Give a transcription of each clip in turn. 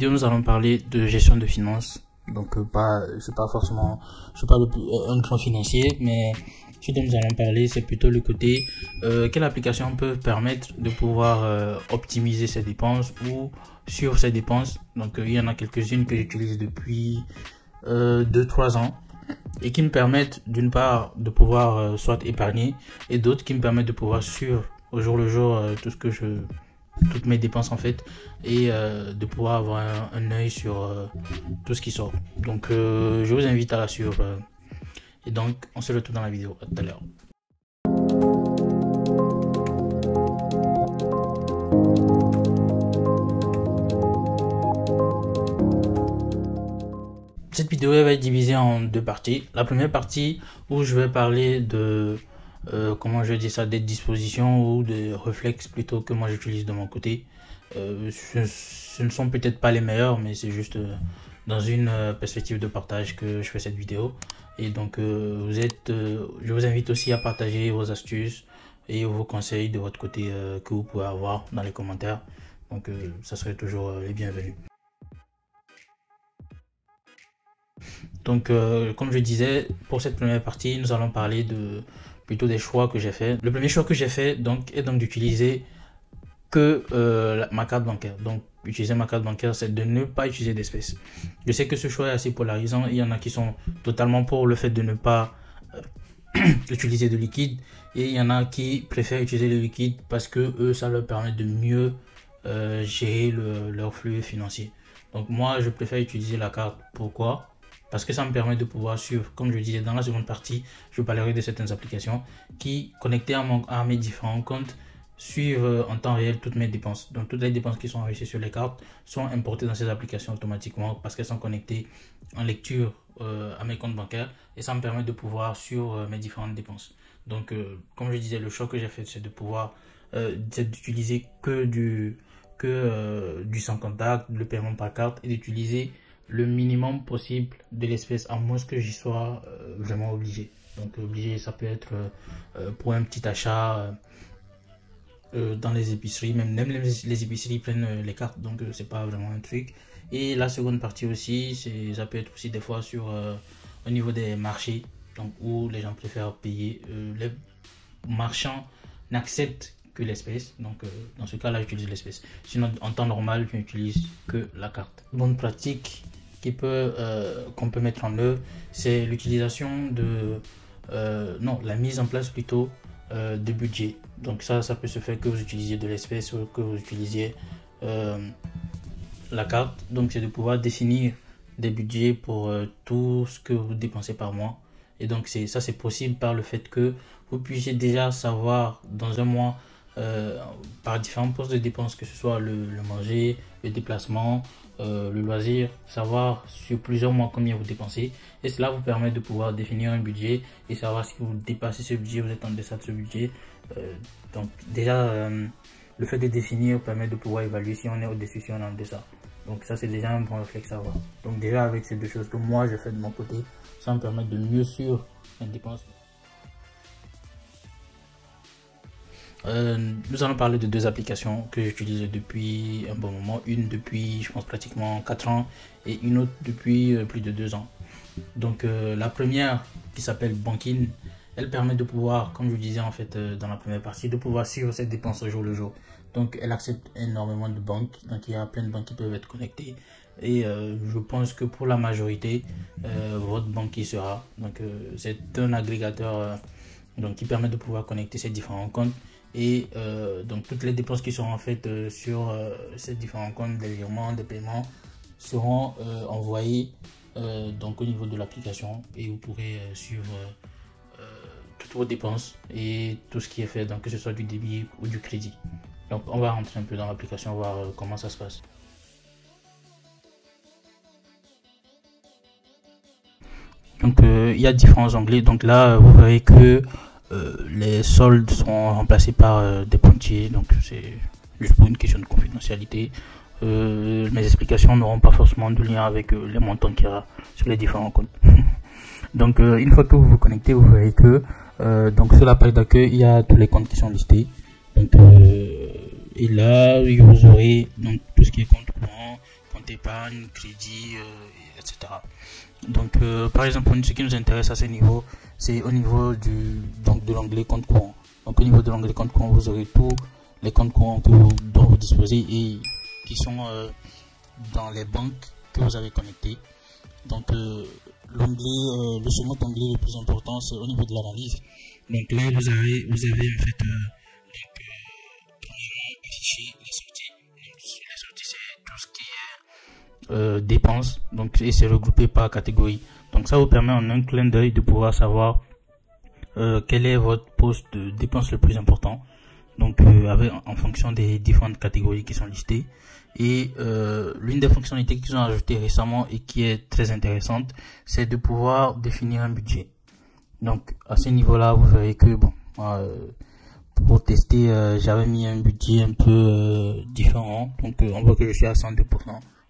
vidéo, nous allons parler de gestion de finances. Donc, je suis pas un grand financier, mais ce dont nous allons parler, c'est plutôt le côté quelle application peut permettre de pouvoir optimiser ses dépenses ou suivre ses dépenses. Donc, il y en a quelques-unes que j'utilise depuis 2-3 ans et qui me permettent d'une part de pouvoir soit épargner et d'autres qui me permettent de pouvoir suivre au jour le jour toutes mes dépenses en fait, et de pouvoir avoir un œil sur tout ce qui sort. Donc je vous invite à la suivre et donc on se retrouve dans la vidéo. À tout à l'heure. Cette vidéo elle va être divisée en deux parties. La première partie où je vais parler de comment je dis ça, des dispositions ou des réflexes plutôt que moi j'utilise de mon côté. Ce ne sont peut-être pas les meilleurs, mais c'est juste dans une perspective de partage que je fais cette vidéo. Et donc je vous invite aussi à partager vos astuces et vos conseils de votre côté que vous pouvez avoir dans les commentaires. Donc ça serait toujours les bienvenus. Donc comme je disais, pour cette première partie, nous allons parler plutôt des choix que j'ai fait. Le premier choix que j'ai fait est d'utiliser que ma carte bancaire. Donc utiliser ma carte bancaire, c'est de ne pas utiliser d'espèces. Je sais que ce choix est assez polarisant. Il y en a qui sont totalement pour le fait de ne pas utiliser de liquide, et il y en a qui préfèrent utiliser le liquide parce que eux, ça leur permet de mieux gérer leur flux financier. Donc moi, je préfère utiliser la carte. Pourquoi? Parce que ça me permet de pouvoir suivre, comme je disais dans la seconde partie, je parlerai de certaines applications qui, connectées à mes différents comptes, suivent en temps réel toutes mes dépenses. Donc toutes les dépenses qui sont enregistrées sur les cartes sont importées dans ces applications automatiquement parce qu'elles sont connectées en lecture à mes comptes bancaires, et ça me permet de pouvoir suivre mes différentes dépenses. Donc comme je disais, le choix que j'ai fait, c'est de pouvoir d'utiliser que du sans contact, le paiement par carte, et d'utiliser le minimum possible de l'espèce, à moins que j'y sois vraiment obligé. Donc obligé, ça peut être pour un petit achat dans les épiceries, même les épiceries prennent les cartes, donc c'est pas vraiment un truc. Et la seconde partie aussi, ça peut être aussi des fois au niveau des marchés, donc où les gens préfèrent payer, les marchands n'acceptent que l'espèce, donc dans ce cas là j'utilise l'espèce. Sinon en temps normal je n'utilise que la carte. Bonne pratique qu'on peut mettre en œuvre, c'est l'utilisation la mise en place plutôt de budget. Donc ça peut se faire que vous utilisiez de l'espèce ou que vous utilisiez la carte. Donc c'est de pouvoir définir des budgets pour tout ce que vous dépensez par mois. Et donc c'est possible par le fait que vous puissiez déjà savoir dans un mois par différents postes de dépenses, que ce soit le manger, le déplacement, le loisir, savoir sur plusieurs mois combien vous dépensez, et cela vous permet de pouvoir définir un budget et savoir si vous dépassez ce budget, vous êtes en deçà de ce budget. Donc déjà le fait de définir permet de pouvoir évaluer si on est au-dessus, si on est en deçà. Donc ça c'est déjà un bon réflexe à avoir. Donc déjà avec ces deux choses que moi je fais de mon côté, ça me permet de mieux suivre mes dépenses. Nous allons parler de deux applications que j'utilise depuis un bon moment. Une depuis je pense pratiquement 4 ans et une autre depuis plus de 2 ans. Donc la première, qui s'appelle Bankin, elle permet de pouvoir, comme je vous disais en fait dans la première partie, de pouvoir suivre cette dépense au jour le jour. Donc elle accepte énormément de banques, donc il y a plein de banques qui peuvent être connectées, et je pense que pour la majorité votre banque y sera. Donc c'est un agrégateur donc qui permet de pouvoir connecter ces différents comptes. Et donc toutes les dépenses qui seront faites sur ces différents comptes, des virements, des paiements, seront envoyés donc au niveau de l'application, et vous pourrez suivre toutes vos dépenses et tout ce qui est fait, donc que ce soit du débit ou du crédit. Donc on va rentrer un peu dans l'application, voir comment ça se passe. Donc il y a différents onglets. Donc là vous verrez que les soldes sont remplacés par des pointillés, donc c'est juste pour une question de confidentialité. Mes explications n'auront pas forcément de lien avec les montants qu'il y a sur les différents comptes. Donc une fois que vous vous connectez, vous verrez que donc sur la page d'accueil il y a tous les comptes qui sont listés. Donc et là vous aurez donc tout ce qui est compte courant, compte épargne, crédit, etc. Donc, par exemple, ce qui nous intéresse à ce niveau, c'est au niveau de l'onglet compte courant. Donc, au niveau de l'onglet compte courant, vous aurez tous les comptes courants dont vous disposez et qui sont dans les banques que vous avez connectées. Donc, le second onglet le plus important, c'est au niveau de l'analyse. Donc là, vous avez en fait affiché les sorties. Donc, les sorties, c'est tout ce qui est dépenses. Donc, et c'est regroupé par catégorie. Donc, ça vous permet en un clin d'œil de pouvoir savoir quel est votre poste de dépenses le plus important. Donc, en fonction des différentes catégories qui sont listées. Et l'une des fonctionnalités qu'ils ont ajoutées récemment et qui est très intéressante, c'est de pouvoir définir un budget. Donc, à ce niveau-là, vous verrez que, bon, pour tester, j'avais mis un budget un peu différent. Donc, on voit que je suis à 102%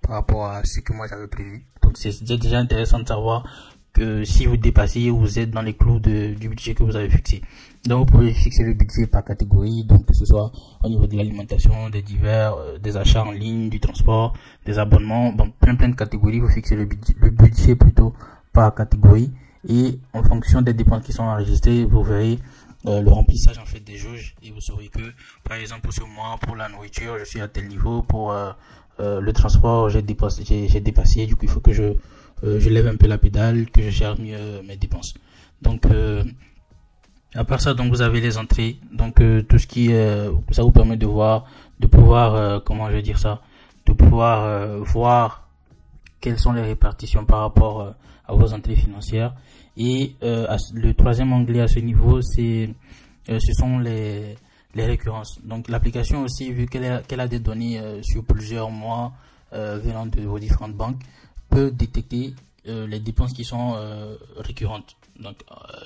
par rapport à ce que moi j'avais prévu. Donc, c'est déjà intéressant de savoir que si vous dépassez, vous êtes dans les clous du budget que vous avez fixé. Donc, vous pouvez fixer le budget par catégorie, donc que ce soit au niveau de l'alimentation, des divers, des achats en ligne, du transport, des abonnements, bon, plein de catégories. Vous fixez le budget plutôt par catégorie. Et en fonction des dépenses qui sont enregistrées, vous verrez le remplissage en fait des jauges et vous saurez que par exemple pour ce mois, pour la nourriture, je suis à tel niveau, pour le transport, j'ai dépassé, du coup il faut que je lève un peu la pédale, que je gère mieux mes dépenses. Donc à part ça, donc vous avez les entrées, donc tout ce qui ça vous permet de pouvoir comment je vais dire ça, de pouvoir voir quelles sont les répartitions par rapport à vos entrées financières. Et le troisième onglet à ce niveau, ce sont les récurrences. Donc l'application aussi, vu qu'elle a des données sur plusieurs mois venant de vos différentes banques, peut détecter les dépenses qui sont récurrentes. Donc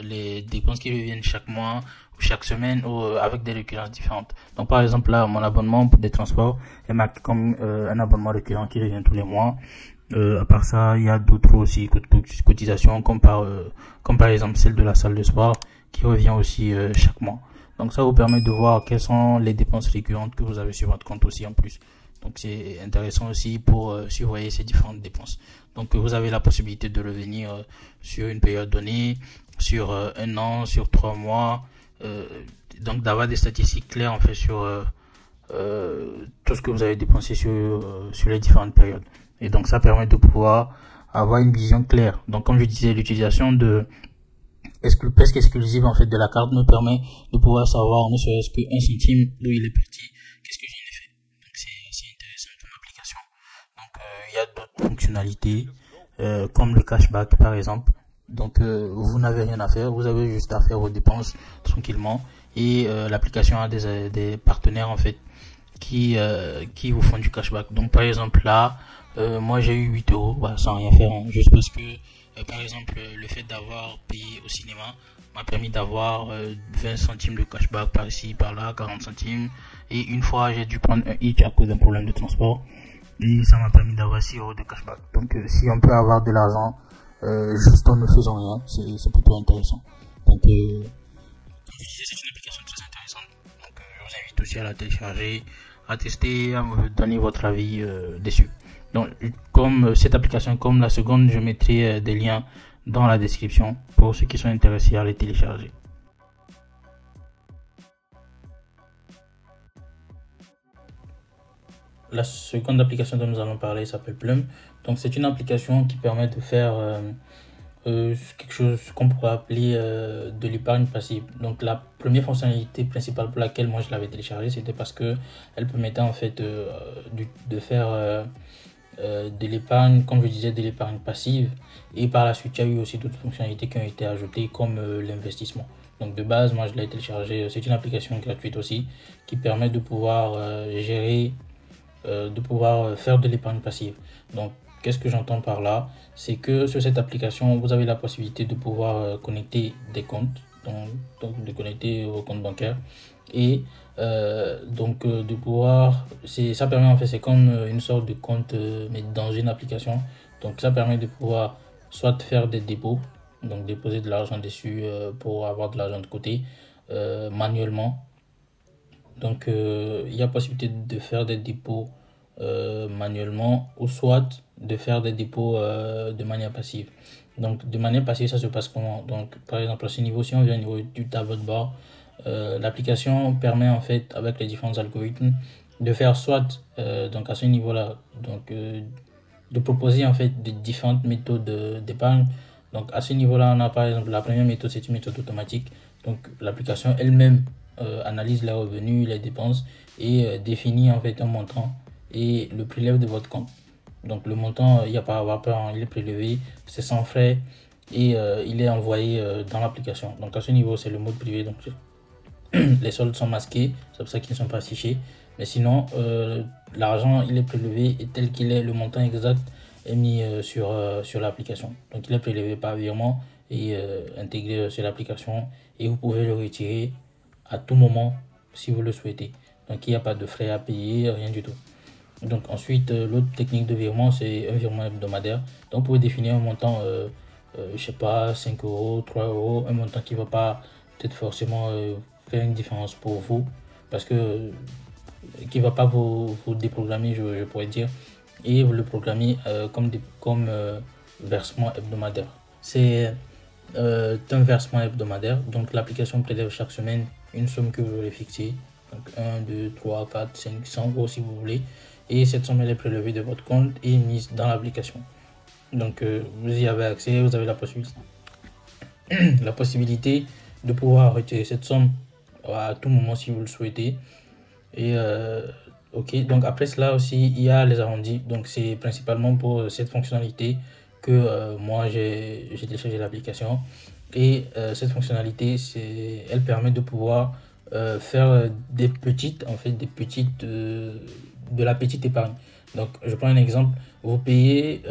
les dépenses qui reviennent chaque mois ou chaque semaine ou avec des récurrences différentes. Donc par exemple là, mon abonnement pour des transports est marqué comme un abonnement récurrent qui revient tous les mois. À part ça, il y a d'autres aussi cotisations comme par exemple celle de la salle de sport qui revient aussi chaque mois. Donc ça vous permet de voir quelles sont les dépenses récurrentes que vous avez sur votre compte aussi en plus. Donc c'est intéressant aussi pour surveiller ces différentes dépenses. Donc vous avez la possibilité de revenir sur une période donnée, sur un an, sur 3 mois. Donc d'avoir des statistiques claires en fait sur tout ce que vous avez dépensé sur les différentes périodes. Et donc ça permet de pouvoir avoir une vision claire. Donc comme je disais, l'utilisation presque exclusive en fait de la carte me permet de pouvoir savoir ne serait-ce qu'un centime d'où il est parti, qu'est-ce que j'en ai fait. Donc c'est assez intéressant comme application. Donc il y a d'autres fonctionnalités comme le cashback par exemple. Donc vous n'avez rien à faire, vous avez juste à faire vos dépenses tranquillement et l'application a des partenaires en fait qui vous font du cashback. Donc par exemple là, moi j'ai eu 8 euros sans rien faire, hein, juste parce que par exemple le fait d'avoir payé au cinéma m'a permis d'avoir 20 centimes de cashback par ici, par là, 40 centimes. Et une fois j'ai dû prendre un hitch à cause d'un problème de transport et ça m'a permis d'avoir 6 euros de cashback. Donc si on peut avoir de l'argent juste en ne faisant rien, c'est plutôt intéressant. Donc c'est une application très intéressante. Donc je vous invite aussi à la télécharger, à tester, à me donner votre avis dessus. Donc comme cette application, comme la seconde, je mettrai des liens dans la description pour ceux qui sont intéressés à les télécharger. La seconde application dont nous allons parler s'appelle Plum. Donc c'est une application qui permet de faire quelque chose qu'on pourrait appeler de l'épargne passive. Donc la première fonctionnalité principale pour laquelle moi je l'avais téléchargée, c'était parce que elle permettait en fait de faire de l'épargne, comme je disais, de l'épargne passive. Et par la suite, il y a eu aussi d'autres fonctionnalités qui ont été ajoutées comme l'investissement. Donc de base, moi je l'ai téléchargé. C'est une application gratuite aussi qui permet de pouvoir gérer, de pouvoir faire de l'épargne passive. Donc qu'est-ce que j'entends par là? C'est que sur cette application, vous avez la possibilité de pouvoir connecter des comptes, donc de connecter vos comptes bancaires et de pouvoir, ça permet en fait, c'est comme une sorte de compte mais dans une application. Donc ça permet de pouvoir soit faire des dépôts, donc déposer de l'argent dessus pour avoir de l'argent de côté manuellement. Donc il y a possibilité de faire des dépôts manuellement, ou soit de faire des dépôts de manière passive. Donc de manière passive, ça se passe comment? Donc par exemple à ce niveau, si on vient au niveau du tableau de bord, l'application permet en fait avec les différents algorithmes de faire soit donc à ce niveau-là, donc de proposer en fait de différentes méthodes d'épargne. Donc à ce niveau-là, on a par exemple la première méthode, c'est une méthode automatique. Donc l'application elle-même analyse les revenus, les dépenses et définit en fait un montant et le prélève de votre compte. Donc le montant, il n'y a pas à avoir peur, hein, il est prélevé, c'est sans frais et il est envoyé dans l'application. Donc à ce niveau, c'est le mode privé. Donc les soldes sont masqués, c'est pour ça qu'ils ne sont pas affichés. Mais sinon, l'argent, il est prélevé et tel qu'il est, le montant exact est mis sur l'application. Donc il est prélevé par virement et intégré sur l'application et vous pouvez le retirer à tout moment si vous le souhaitez. Donc il n'y a pas de frais à payer, rien du tout. Donc ensuite, l'autre technique de virement, c'est un virement hebdomadaire. Donc vous pouvez définir un montant, je sais pas, 5 euros, 3 euros, un montant qui ne va pas peut-être forcément faire une différence pour vous, parce que qui ne va pas vous déprogrammer, je pourrais dire, et vous le programmez comme versement hebdomadaire. C'est un versement hebdomadaire, donc l'application prélève chaque semaine une somme que vous voulez fixer, donc 1, 2, 3, 4, 5, 100 euros si vous voulez, et cette somme elle est prélevée de votre compte et mise dans l'application. Donc vous y avez accès, vous avez la possibilité de pouvoir retirer cette somme à tout moment si vous le souhaitez. Et ok, donc après cela aussi, il y a les arrondis. Donc c'est principalement pour cette fonctionnalité que moi j'ai téléchargé l'application. Et cette fonctionnalité, elle permet de pouvoir faire des petites, en fait, de la petite épargne. Donc je prends un exemple, vous payez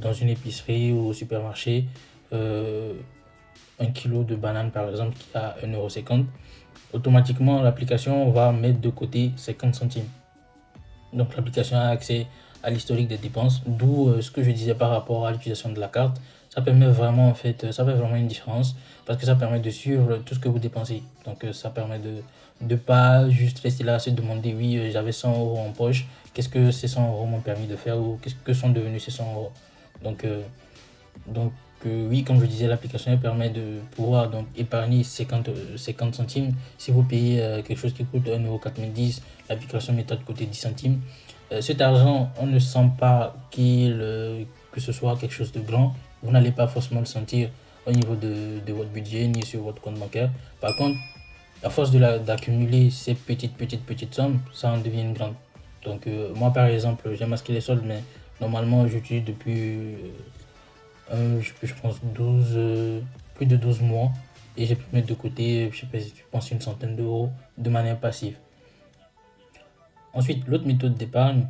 dans une épicerie ou au supermarché 1 kilo de bananes par exemple qui a 1,50 €. Automatiquement, l'application va mettre de côté 50 centimes. Donc l'application a accès à l'historique des dépenses, d'où ce que je disais par rapport à l'utilisation de la carte. Ça permet vraiment en fait, ça fait vraiment une différence parce que ça permet de suivre tout ce que vous dépensez. Donc ça permet de ne pas juste rester là à se demander oui j'avais 100 euros en poche, qu'est-ce que ces 100 euros m'ont permis de faire ou qu'est-ce que sont devenus ces 100 euros. Donc donc oui, comme je disais, l'application permet de pouvoir donc épargner 50 centimes. Si vous payez quelque chose qui coûte 1,90 €, l'application met de côté 10 centimes. Cet argent, on ne sent pas que ce soit quelque chose de grand. Vous n'allez pas forcément le sentir au niveau de votre budget ni sur votre compte bancaire. Par contre, à force d'accumuler ces petites sommes, ça en devient une grande. Donc moi par exemple, j'ai masqué les soldes, mais normalement j'utilise depuis je pense plus de 12 mois et j'ai pu mettre de côté, je sais pas, je pense une centaine d'euros de manière passive. Ensuite, l'autre méthode d'épargne,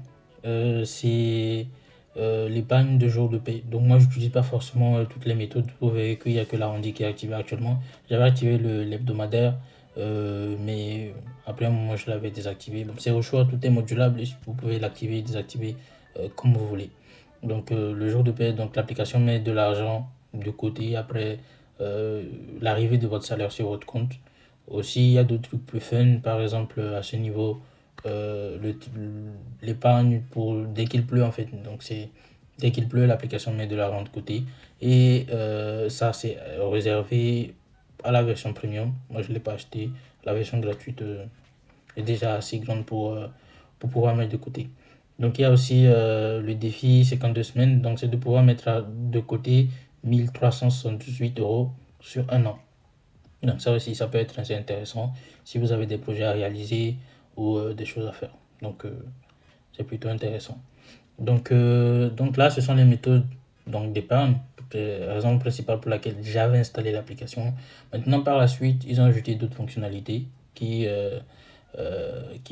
c'est l'épargne de jour de paie. Donc moi, je n'utilise pas forcément toutes les méthodes. Vous verrez qu'il n'y a que l'arrondi qui est activé actuellement. J'avais activé l'hebdomadaire, mais après un moment, je l'avais désactivé. Bon, c'est au choix, tout est modulable. Vous pouvez l'activer, désactiver comme vous voulez. Donc le jour de paie, donc l'application met de l'argent de côté après l'arrivée de votre salaire sur votre compte. Aussi, il y a d'autres trucs plus fun, par exemple à ce niveau, l'épargne pour dès qu'il pleut en fait. Donc c'est dès qu'il pleut, l'application met de l'argent de côté. Et ça, c'est réservé à la version premium. Moi, je ne l'ai pas acheté. La version gratuite est déjà assez grande pour pouvoir mettre de côté. Donc il y a aussi le défi 52 semaines, donc c'est de pouvoir mettre de côté 1378 euros sur un an. Donc ça aussi, ça peut être assez intéressant si vous avez des projets à réaliser ou des choses à faire. Donc c'est plutôt intéressant. Donc là, ce sont les méthodes d'épargne, la raison principale pour laquelle j'avais installé l'application. Maintenant, par la suite, ils ont ajouté d'autres fonctionnalités qui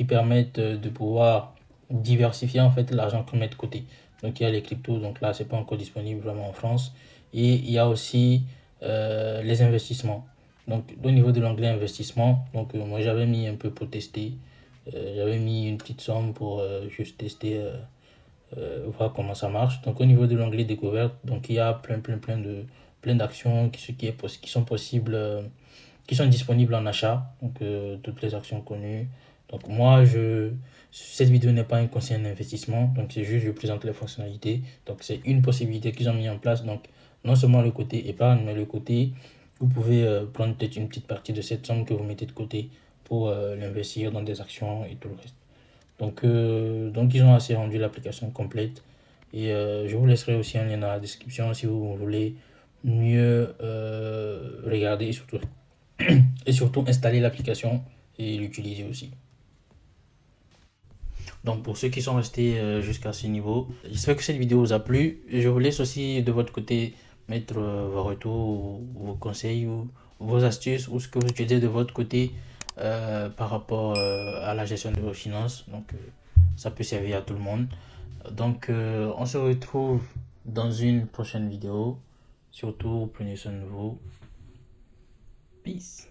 permettent de pouvoir diversifier en fait l'argent qu'on met de côté. Donc il y a les cryptos, donc là c'est pas encore disponible vraiment en France. Et il y a aussi les investissements. Donc au niveau de l'onglet investissement, donc moi j'avais mis un peu pour tester. J'avais mis une petite somme pour juste tester, voir comment ça marche. Donc au niveau de l'onglet découverte, donc il y a plein d'actions qui sont possibles, qui sont disponibles en achat. Donc toutes les actions connues. Donc moi, cette vidéo n'est pas un conseil d'investissement, donc c'est juste je présente les fonctionnalités. Donc c'est une possibilité qu'ils ont mis en place. Donc non seulement le côté épargne, mais le côté, vous pouvez prendre peut-être une petite partie de cette somme que vous mettez de côté pour l'investir dans des actions et tout le reste. Donc ils ont assez rendu l'application complète. Et je vous laisserai aussi un lien dans la description si vous voulez mieux regarder et surtout installer l'application et l'utiliser aussi. Donc pour ceux qui sont restés jusqu'à ce niveau, j'espère que cette vidéo vous a plu. Je vous laisse aussi de votre côté mettre vos retours, vos conseils ou vos astuces ou ce que vous utilisez de votre côté par rapport à la gestion de vos finances. Donc ça peut servir à tout le monde. Donc on se retrouve dans une prochaine vidéo. Surtout prenez soin de vous. Peace.